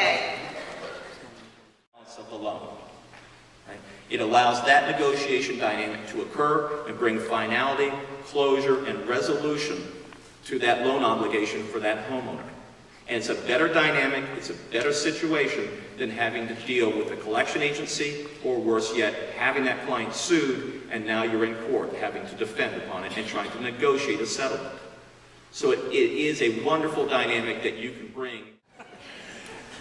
Okay. Of the loan. Right? It allows that negotiation dynamic to occur and bring finality, closure, and resolution to that loan obligation for that homeowner. And it's a better dynamic, it's a better situation than having to deal with a collection agency, or worse yet, having that client sued and now you're in court having to defend upon it and trying to negotiate a settlement. So it is a wonderful dynamic that you can bring.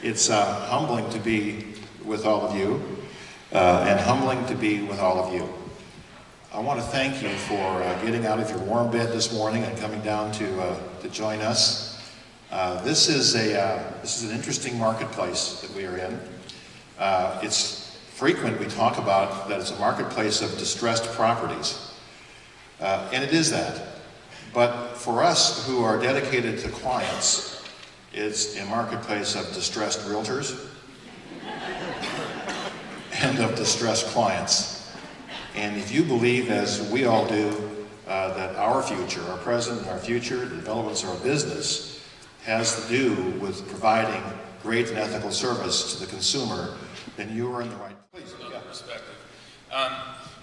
It's humbling to be with all of you, and humbling to be with all of you. I want to thank you for getting out of your warm bed this morning and coming down to join us. This is an interesting marketplace that we are in. It's frequent we talk about that it's a marketplace of distressed properties, and it is that. But for us who are dedicated to clients, it's a marketplace of distressed realtors and of distressed clients. And if you believe, as we all do, that our future, our present and our future, the developments of our business, has to do with providing great and ethical service to the consumer, then you are in the right place. Another perspective.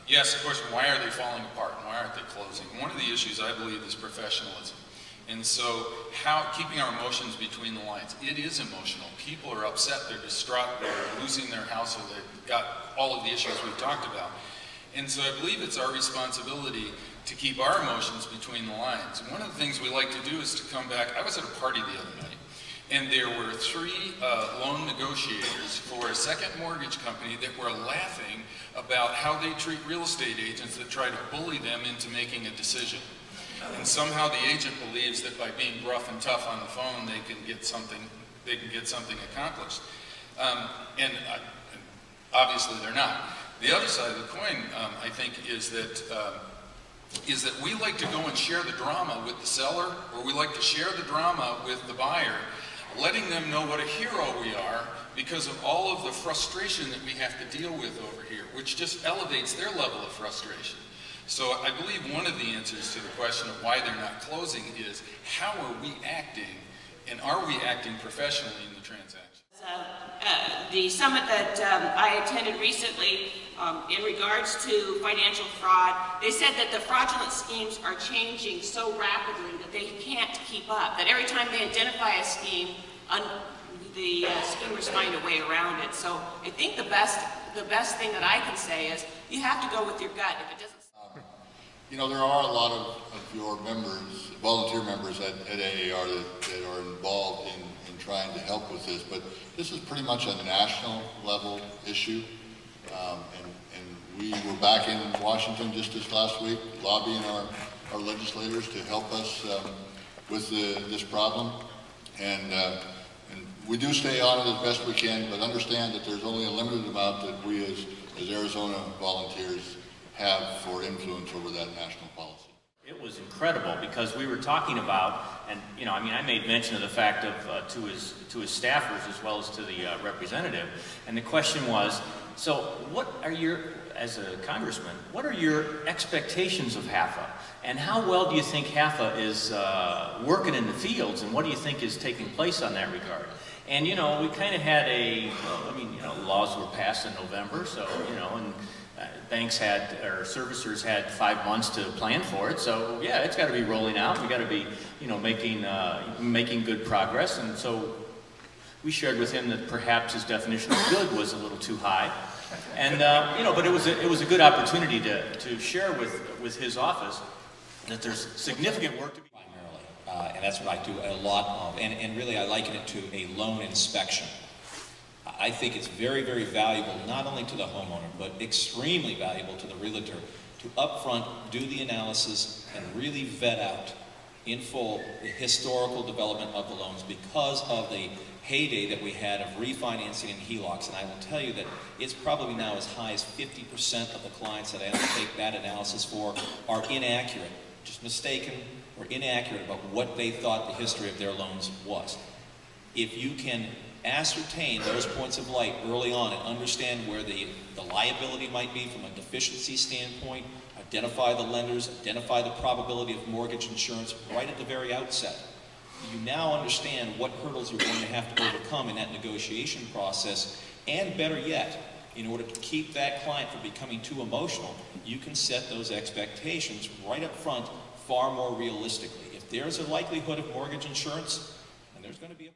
Yes, of course, why are they falling apart and why aren't they closing? One of the issues, I believe, is professionalism. And so, keeping our emotions between the lines. It is emotional. People are upset, they're distraught, they're losing their house, or they've got all of the issues we've talked about. And so I believe it's our responsibility to keep our emotions between the lines. And one of the things we like to do is to come back. I was at a party the other night, and there were 3 loan negotiators for a second mortgage company that were laughing about how they treat real estate agents that try to bully them into making a decision. And somehow the agent believes that by being rough and tough on the phone, they can get something accomplished. And obviously they're not. The other side of the coin, I think, is that we like to go and share the drama with the seller, or we like to share the drama with the buyer, letting them know what a hero we are because of all of the frustration that we have to deal with over here, which just elevates their level of frustration. So I believe one of the answers to the question of why they're not closing is, how are we acting, and are we acting professionally in the transaction? The summit that I attended recently in regards to financial fraud, they said that the fraudulent schemes are changing so rapidly that they can't keep up, that every time they identify a scheme, the schemers find a way around it. So I think the best thing that I can say is you have to go with your gut. If it doesn't. You know, there are a lot of your members, volunteer members at AAR that are involved in trying to help with this, but this is pretty much a national level issue. And we were back in Washington just this last week lobbying our legislators to help us with this problem. And we do stay on it as best we can, but understand that there's only a limited amount that we as Arizona volunteers have for influence over that national policy. It was incredible because we were talking about, and you know, I mean, I made mention of the fact of to his staffers as well as to the representative, and the question was, so what are your, as a congressman, what are your expectations of HAFA, and how well do you think HAFA is working in the fields, and what do you think is taking place on that regard? And you know, we kind of had laws were passed in November, so you know, and banks had, or servicers had 5 months to plan for it. So yeah, it's got to be rolling out. We got to be, you know, making good progress. And so we shared with him that perhaps his definition of good was a little too high. And you know, but it was a good opportunity to share with his office that there's significant work to be primarily, and that's what I do a lot of. And really, I liken it to a loan inspection. I think it's very, very valuable, not only to the homeowner, but extremely valuable to the realtor to upfront do the analysis and really vet out in full the historical development of the loans because of the heyday that we had of refinancing and HELOCs. And I will tell you that it's probably now as high as 50% of the clients that I undertake that analysis for are inaccurate, just mistaken or inaccurate about what they thought the history of their loans was. If you can ascertain those points of light early on and understand where the liability might be from a deficiency standpoint, identify the lenders, identify the probability of mortgage insurance right at the very outset, you now understand what hurdles you're going to have to overcome in that negotiation process, and better yet, in order to keep that client from becoming too emotional, you can set those expectations right up front far more realistically. If there's a likelihood of mortgage insurance, and there's going to be a